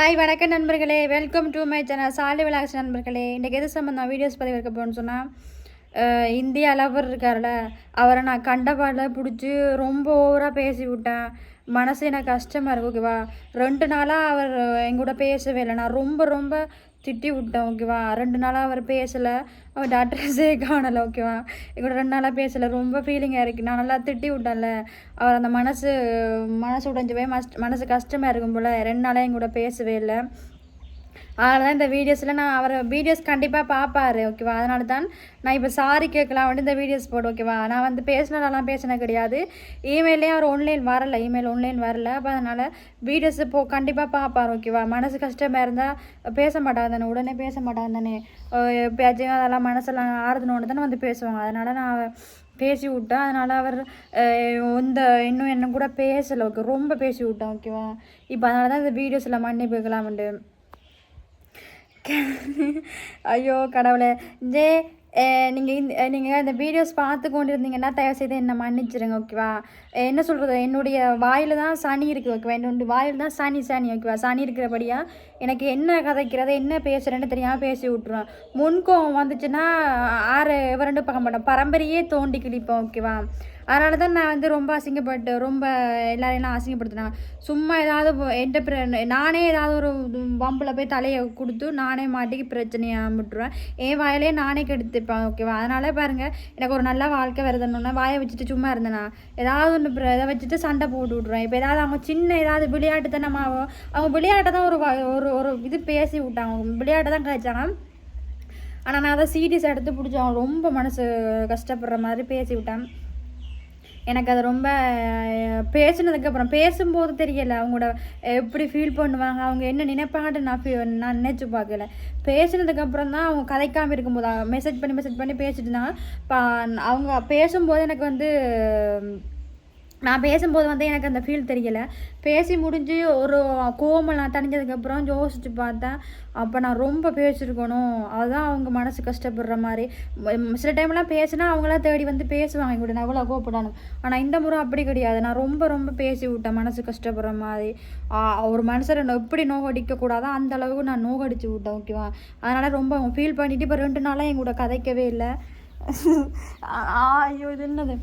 Hi வணக்கம் நண்பர்களே, welcome to my channel Sali vlogs நண்பர்களே. இன்றைக்கி எது சம்மந்தம் வீடியோஸ் பதிவு இருக்க போகணுன்னு சொன்னால், இந்திய அளவர் இருக்கார்ல, அவரை நான் கண்டபாடில் பிடிச்சி ரொம்ப ஓவராக பேசி விட்டேன். மனசு எனக்கு கஷ்டமாக இருக்கு. ஓகேவா, 2 நாளாக அவர் எங்கூட பேசவே இல்லை. நான் ரொம்ப ரொம்ப திட்டி விட்டேன். ஓகேவா, 2 நாளாக அவர் பேசலை. அவர் அட்ரஸே காணலை. ஓகேவா, எங்கூட 2 நாளாக பேசலை. ரொம்ப ஃபீலிங்காக இருக்குது. நான் நல்லா திட்டி விட்டேன்ல, அவர் அந்த மனசு உடைஞ்சு போய் மனசு கஷ்டமாக இருக்கும் போல் 2 நாளாக எங்கூட பேசவே இல்லை. அதனால தான் இந்த வீடியோஸில் நான் அவர் வீடியோஸ் கண்டிப்பாக பார்ப்பார். ஓகேவா, அதனால தான் நான் இப்போ சாரி கேட்கலாம் வந்து இந்த வீடியோஸ் போடு. ஓகேவா, நான் வந்து பேசினது கிடையாது. இமெயிலே அவர் இமெயில் ஆன்லைன் வரல. அப்போ அதனால் வீடியோஸ் கண்டிப்பாக பார்ப்பார். ஓகேவா, மனசு கஷ்டமாக இருந்தால் பேச மாட்டாங்க தானே, உடனே பேச மாட்டாங்க தானே, எப்பயாச்சும் அதெல்லாம் மனசெல்லாம் ஆறுதுனோன்னு தானே வந்து பேசுவாங்க. அதனால் நான் பேசி விட்டேன். அதனால் அவர் இன்னும் என்ன கூட பேசலை. ஓகே, ரொம்ப பேசி விட்டேன். ஓகேவா, இப்போ அதனால தான் இந்த வீடியோஸில் மன்னிப்பு கேட்கலாம்ண்டு. ஐயோ கடவுளே, நீங்கள் இந்த வீடியோஸ் பார்த்து கொண்டு இருந்தீங்கன்னா தயவுசெய்து என்னை மன்னிச்சிருங்க. ஓகேவா, என்ன சொல்கிறது, என்னுடைய வாயில் தான் சனி இருக்குது. ஓகேவா, என்னுடைய வாயில் தான் சனி. ஓகேவா, சனி இருக்கிறபடியாக எனக்கு என்ன கதைக்கிறது என்ன பேசுகிறேன்னு தெரியாமல் பேசி விட்ருவேன். முன்கோவம் வந்துச்சுன்னா இவரெண்டு பார்க்க மாட்டேன், பரம்பரையே தோண்டி கிழிப்போம். ஓகேவா, அதனால தான் நான் வந்து ரொம்ப அசிங்கப்பட்டு ரொம்ப எல்லாரையெல்லாம் அசிங்கப்படுத்தினேன். சும்மா ஏதாவது நானே ஏதாவது ஒரு வம்பில் போய் தலையை கொடுத்து நானே மாட்டிக்கு பிரச்சனையாக விட்டுருவேன். என் வாயிலே நானே கெடுத்துப்பேன். ஓகேவா, அதனால் பாருங்கள், எனக்கு ஒரு நல்ல வாழ்க்கை வருதுன்னு வாயை வச்சுட்டு சும்மா இருந்தேனா ஏதாவது ஒன்று இதை வச்சுட்டு சண்டை போட்டு விட்ருவேன். இப்போ ஏதாவது அவங்க சின்ன ஏதாவது விளையாட்டுத்தனமாகவோ, அவங்க விளையாட்டை தான் ஒரு இது பேசி விட்டாங்க, விளையாட்டை தான் கழிச்சாங்க. ஆனால் நான் அதை சீரியஸ் எடுத்து பிடிச்சேன். ரொம்ப மனசு கஷ்டப்படுற மாதிரி பேசி விட்டேன். எனக்கு அது ரொம்ப பேசினதுக்கப்புறம் பேசும்போது தெரியலை அவங்களோட எப்படி ஃபீல் பண்ணுவாங்க, அவங்க என்ன நினைப்பாங்கன்னு நான் நினச்சி பார்க்கல. பேசினதுக்கப்புறம் தான் அவங்க கதைக்காமல் இருக்கும்போது மெசேஜ் பண்ணி பேசிட்டு இருந்தாங்க. அவங்க பேசும்போது எனக்கு வந்து நான் பேசும்போது வந்து எனக்கு அந்த ஃபீல் தெரியலை. பேசி முடிஞ்சு ஒரு கோவம் நான் தணிஞ்சதுக்கப்புறம் யோசிச்சு பார்த்தேன், அப்போ நான் ரொம்ப பேசியிருக்கணும். அதுதான் அவங்க மனசு கஷ்டப்படுற மாதிரி. சில டைம்லாம் பேசினா அவங்களாம் தேடி வந்து பேசுவாங்க எங்கூட, நான் எவ்வளோ கோவப்படணும். ஆனால் இந்த முறை அப்படி கிடையாது. நான் ரொம்ப ரொம்ப பேசி விட்டேன் மனசு கஷ்டப்படுற மாதிரி. ஒரு மனுஷரை எப்படி நோகடிக்கக்கூடாதோ அந்த அளவுக்கு நான் நோகடிச்சு விட்டேன். ஓகேவா, அதனால் ரொம்ப ஃபீல் பண்ணிவிட்டு இப்போ 2 நாளாக எங்கூட கதைக்கவே இல்லை. ஐயோ, இது என்னது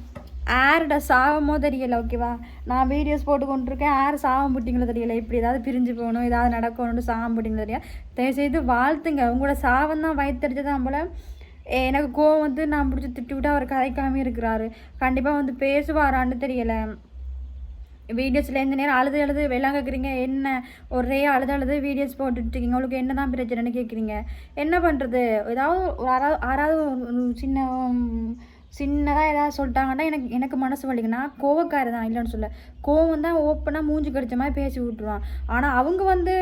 ஆர்டா சாகமோ தெரியலை. ஓகேவா, நான் வீடியோஸ் போட்டு கொண்டிருக்கேன், யார் சாகம் போட்டிங்களோ தெரியலை. இப்படி ஏதாவது பிரிஞ்சு போகணும், ஏதாவது நடக்கணும்னு சாகம் போட்டிங்களோ தெரியல. தயவுசெய்து வாழ்த்துங்க. உங்களோட சாகம் தான் வயிற்றுச்சதான் போல். எனக்கு கோவம் வந்து நான் பிடிச்சி திட்டு விட்டு அவர் கதைக்காமல் இருக்கிறாரு. கண்டிப்பாக வந்து பேசுவாரான்னு தெரியலை. வீடியோஸில் எந்த நேரம் அழுது வெள்ளம் கேட்குறீங்க, என்ன ஒரே அழுது வீடியோஸ் போட்டுட்ருக்கீங்க, உங்களுக்கு என்ன தான் பிரச்சனைன்னு கேட்குறீங்க. என்ன பண்ணுறது, ஏதாவது யாராவது சின்னதாக ஏதாவது சொல்லிட்டாங்கன்னா எனக்கு மனசு வலிக்குன்னா கோவக்கார தான், இல்லைன்னு சொல்ல. கோவம் தான் ஓப்பனாக மூஞ்சி கடிச்ச மாதிரி பேசி விட்ருவான். ஆனால் அவங்க வந்து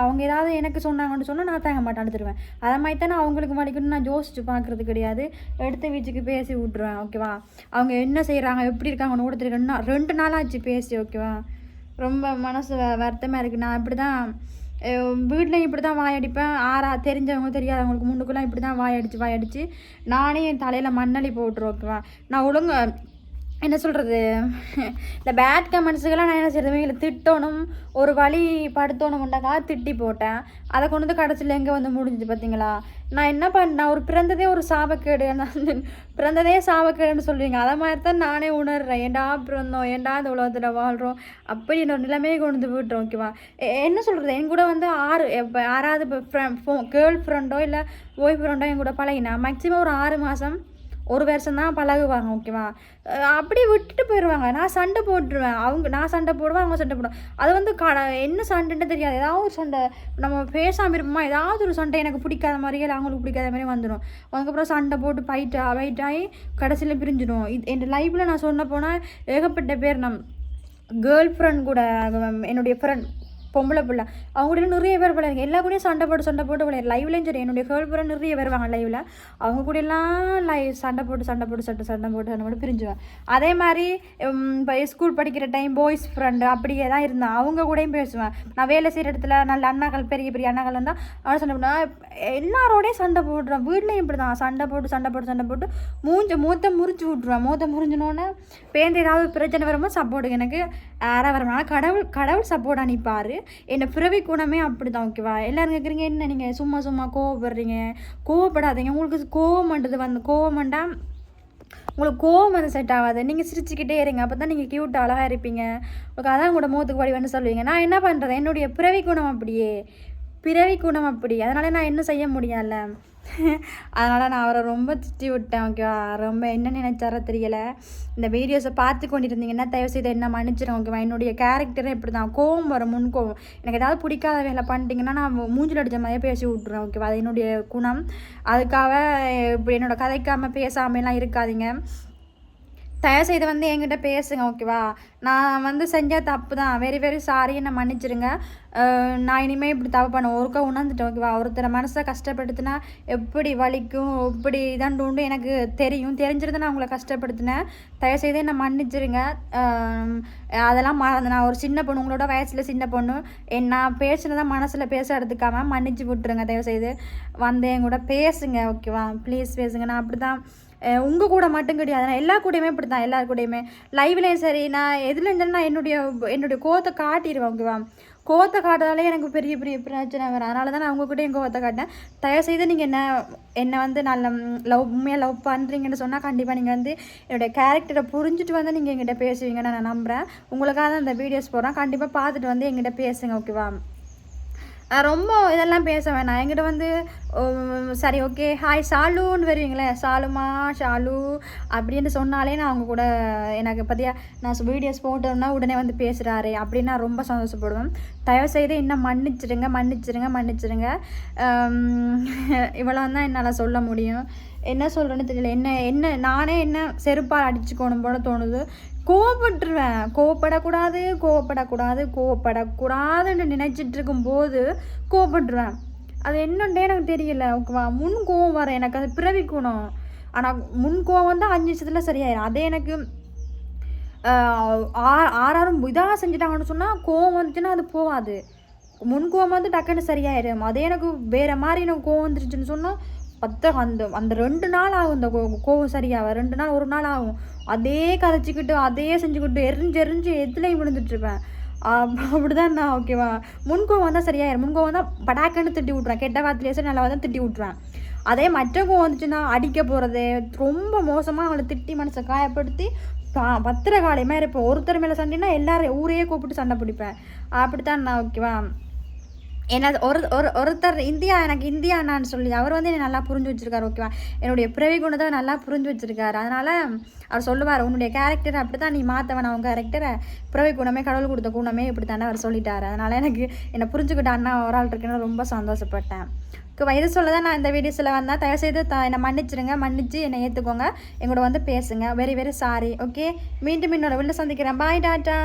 அவங்க ஏதாவது எனக்கு சொன்னாங்கன்னு சொன்னால் நான் தாங்க மாட்டேன், அழுதுருவேன். அதை மாதிரி தானே அவங்களுக்கு வலிக்குன்னு நான் யோசிச்சு பார்க்குறது கிடையாது, எடுத்த வீச்சுக்கு பேசி விட்ருவேன். ஓகேவா, அவங்க என்ன செய்கிறாங்க எப்படி இருக்காங்கன்னு கூட தெரியுன்னா 2 நாளாச்சு பேசி. ஓகேவா, ரொம்ப மனசு வருத்தமாக இருக்குது. நான் இப்படி தான் வீட்லேயும் இப்படி தான் வாயடிப்பேன். தெரிஞ்சவங்க தெரியாதவங்களுக்கு முன்னுக்குலாம் இப்படி தான் வாயடிச்சு நானே என் தலையில் மண்ணள்ளி போட்டுருவேன். ஓகேவா, நான் ஒழுங்கா என்ன சொல்கிறது, இந்த பேட் கமெண்ட்ஸுக்கெல்லாம் நான் என்ன செய்கிறது, இவங்களை திட்டணும் ஒரு வழி படுத்தணும்ண்டாக்காக திட்டி போட்டேன். அதை கொண்டு வந்து கடைசியில் எங்கே வந்து முடிஞ்சுது பார்த்தீங்களா. நான் என்ன பண்ணேன், ஒரு பிறந்ததே ஒரு சாபக்கேடு, பிறந்ததே சாபக்கேடுன்னு சொல்லுவீங்க, அதை மாதிரி தான் நானே உணர்றேன். ஏண்டா பிறந்தோம், ஏண்டா இந்த உலகத்தில் வாழ்கிறோம் அப்படின்னு ஒரு நிலைமையை கொண்டு விட்டுறோம். ஓகேவா, என்ன சொல்கிறது, என் கூட வந்து யாராவது இப்போ கேர்ள் ஃப்ரெண்டோ இல்லை பாய் ஃப்ரெண்டோ என் கூட பழகினா மேக்ஸிமம் ஒரு 6 மாதம் 1 வருஷம் தான் பழகுவாங்க. ஓகேவா, அப்படி விட்டுட்டு போயிடுவாங்க. நான் சண்டை போட்டுருவேன், நான் சண்டை போடுவேன், அவங்க சண்டை போடுவேன். அது வந்து என்ன சண்டைன்னு தெரியாது, ஏதாவது ஒரு சண்டை நம்ம பேசாமல் இருப்போமா, ஏதாவது ஒரு சண்டை எனக்கு பிடிக்காத மாதிரியே இல்லை அவங்களுக்கு பிடிக்காத மாதிரி வந்துடும். அதுக்கப்புறம் சண்டை போட்டு ஃபைட்டாகி கடைசியில் பிரிஞ்சிடும். என் லைஃப்பில் நான் சொன்ன போனால் ஏகப்பட்ட பேர் கேர்ள் ஃப்ரெண்ட் கூட என்னுடைய ஃப்ரெண்ட் பொம்பளை பிள்ளை அவங்க கூட நிறைய பேர் விளையாடுங்க, எல்லா கூடயும் சண்டை போட்டு விளையாடு. லைவ்லேயும் சரி, என்னுடைய கேர்ள் ஃப்ரெண்ட் நிறைய வருவாங்க லைவில், அவங்க கூட எல்லாம் சண்டை போட்டு பிரிஞ்சுவேன். அதே மாதிரி இப்போ ஸ்கூல் படிக்கிற டைம் பாய்ஸ் ஃப்ரெண்டு அப்படியே தான் இருந்தேன், அவங்க கூடயும் பேசுவேன். நான் வேலை செய்கிற இடத்துல நல்ல அண்ணாக்கள் பெரிய அண்ணாக்கள் இருந்தால் அவன் சண்டை போடுவேன். எல்லாரோடையும் சண்டை போடுறேன். வீட்லேயும் இப்படி தான் சண்டை போட்டு மூத்த முறிச்சு விட்ருவேன். முறிஞ்சினோன்னே பேருந்து ஏதாவது பிரச்சனை வரும்போது சப்போர்ட்டுக்கு எனக்கு யாராக வரணும், கடவுள் சப்போர்ட் அனுப்பார். என்னை பிறவி குணமே அப்படி தான் ஓகேவா. எல்லோரும் கேட்குறீங்க என்ன நீங்கள் சும்மா சும்மா கோவப்படுறீங்க, கோவப்படாதீங்க. உங்களுக்கு கோவம் வேண்டாம், உங்களுக்கு கோவம் வந்து செட் ஆகாது. நீங்கள் சிரிச்சுக்கிட்டே இருங்க, அப்போ தான் நீங்கள் க்யூட் அழகாக இருப்பீங்க. உங்களுக்கு அதான் கூட முகத்துக்கு வடிவன்னு சொல்லுவீங்க. நான் என்ன பண்ணுறது, என்னுடைய பிறவி குணம் அப்படி, அதனால் நான் என்ன செய்ய முடியல. அதனால் நான் அவரை ரொம்ப திட்டி விட்டேன் ஓகேவா. ரொம்ப என்ன நினைச்சாரோ தெரியலை. இந்த வீடியோஸை பார்த்து கொண்டிருந்தீங்கன்னா தயவுசெய்து என்ன மன்னிச்சிடும் ஓகேவா. என்னுடைய கேரக்டரே இப்படி தான், கோவம் வரும், முன்கோவம். எனக்கு ஏதாவது பிடிக்காத வேலை பண்ணிட்டீங்கன்னா நான் மூஞ்சில் அடித்த மாதிரியே பேசி விட்ருவேன் ஓகேவா. அது என்னுடைய குணம். அதுக்காக இப்படி என்னோடய கதைக்காமல் பேசாமலாம் இருக்காதீங்க. தயவுசெய்து வந்து என்கிட்ட பேசுங்க ஓகேவா. நான் வந்து செஞ்ச தப்பு தான், வெரி வெரி சாரி, என்னை மன்னிச்சிடுங்க. நான் இனிமேல் இப்படி தப்பு பண்ணேன், ஒருக்கா உணர்ந்துட்டேன் ஓகேவா. ஒருத்தரை மனசை கஷ்டப்படுத்தினா எப்படி வலிக்கும், எப்படி இதாண்டு எனக்கு தெரிஞ்சிருந்து நான் உங்களை கஷ்டப்படுத்தினேன். தயவுசெய்து என்னை மன்னிச்சிடுங்க. அதெல்லாம் நான் ஒரு சின்ன பொண்ணு, உங்களோட வயசில் சின்ன பொண்ணு. நான் பேசுனதான் மனசில் பேச எடுத்துக்காமல் மன்னிச்சு விட்டுருங்க. தயவுசெய்து வந்து என் கூட பேசுங்க ஓகேவா. ப்ளீஸ் பேசுங்க. நான் அப்படி தான் உங்கள் கூட மட்டும் கிடையாது, நான் எல்லா கூடயுமே இப்படி தான், எல்லாரு கூடயுமே லைவ்லேயும் சரி, நான் எதில் இருந்தாலும் நான் என்னுடைய கோவத்தை காட்டிடுவேன் ஓகேவா. கோவத்தை காட்டுறதாலே எனக்கு பெரிய பெரிய பிரச்சனை வரும். அதனால தான் நான் உங்கள்கிட்ட என் கோவத்தை காட்டினேன். தயவுசெய்து நீங்கள் என்னை வந்து நல்ல உண்மையாக லவ் பண்ணுறீங்கன்னு சொன்னால் கண்டிப்பாக நீங்கள் வந்து என்னுடைய கேரக்டரை புரிஞ்சுட்டு வந்து நீங்கள் எங்கிட்ட பேசுவீங்கன்னு நான் நம்புகிறேன். உங்களுக்காக தான் இந்த வீடியோஸ் போடுறேன். கண்டிப்பாக பார்த்துட்டு வந்து எங்கிட்ட பேசுங்க ஓகேவா. ரொம்ப இதெல்லாம் பேச வேணாம். என்கிட்ட வந்து சரி ஓகே ஹாய் ஷாலுன்னு வருவீங்களே, ஷாலுமா ஷாலு அப்படின்னு சொன்னாலே நான் அவங்க கூட எனக்கு பற்றியா நான் வீடியோஸ் போட்டோம்னா உடனே வந்து பேசுகிறாரு அப்படின்னு நான் ரொம்ப சந்தோஷப்படுவேன். தயவுசெய்து இன்னும் மன்னிச்சிடுங்க. இவ்வளோ தான் என்னால் சொல்ல முடியும். என்ன சொல்கிறேன்னு தெரியல. நானே என்ன செருப்பால் அடிச்சுக்கணும் போல தோணுது. கோவப்பட்டுருவேன். கோவப்படக்கூடாதுன்னு நினச்சிட்டு இருக்கும்போது கோவப்பட்டுருவேன். அது என்னன்னே எனக்கு தெரியல ஓகேவா. முன் கோவம் வர எனக்கு அது பிறவிக்கணும். ஆனால் முன் கோவம் தான் 5 நிமிஷத்தில் சரியாயிடும். அதே எனக்கு ஆறாரும் இதாக செஞ்சுட்டாங்கன்னு சொன்னால் கோவம் வந்துச்சுன்னா அது போகாது. முன் கோவம் வந்து டக்குன்னு சரியாயிடும். அதே எனக்கு வேறு மாதிரி எனக்கு கோவம் வந்துருச்சுன்னு சொன்னால் அந்த 2 நாள் ஆகும். இந்த கோவம் சரியாக 2 நாள் 1 நாள் ஆகும். அதே கதைச்சிக்கிட்டு அதே செஞ்சுக்கிட்டு எரிஞ்சு எதுலையும் விழுந்துட்டுருப்பேன். அப்படிதான் நான் ஓகேவா. முன்கோவம் வந்தால் சரியாயிரும். முன்கோவம் தான் படாக்கன்னு திட்டி விட்ருவேன். கெட்ட வார்த்தையிலே சரி நல்லா தான் திட்டி விட்ருவேன். அதே மற்ற கோவம் வந்துச்சுன்னா அடிக்க போகிறது, ரொம்ப மோசமாக அவங்களை திட்டி மனசை காயப்படுத்தி பத்திரகாளியமாக இருப்பேன். ஒருத்தர் மேலே சண்டைன்னா எல்லாரும் ஊரையே கூப்பிட்டு சண்டை பிடிப்பேன். அப்படித்தான் நான் ஓகேவா. என்ன ஒருத்தர் எனக்கு இந்தியா அண்ணான்னு சொல்லி அவர் வந்து என்னை நல்லா புரிஞ்சு வச்சுருக்காரு ஓகேவா. என்னுடைய பிறவி குணத்தை நல்லா புரிஞ்சு வச்சுருக்காரு. அதனால் அவர் சொல்லுவார், உன்னுடைய கேரக்டர் அப்படி தான், நீ மாற்ற வேணாம் உன் கேரக்டரை, பிறவி குணமே கடவுள் கொடுத்த குணமே இப்படி தானே அவர் சொல்லிட்டார். அதனால் என்னை புரிஞ்சுக்கிட்ட அண்ணா ஒரு ஆள் இருக்குன்னு ரொம்ப சந்தோஷப்பட்டேன் ஓகேவா. இது சொல்ல தான் நான் இந்த வீடியோஸில் வந்தேன். தயவுசெய்து என்னை மன்னிச்சு என்னை ஏற்றுக்கோங்க. எங்களோட வந்து பேசுங்க. Very very sorry okay. மீண்டும் இன்னொரு வீட்டில் சந்திக்கிறேன். பாய் டாட்டா.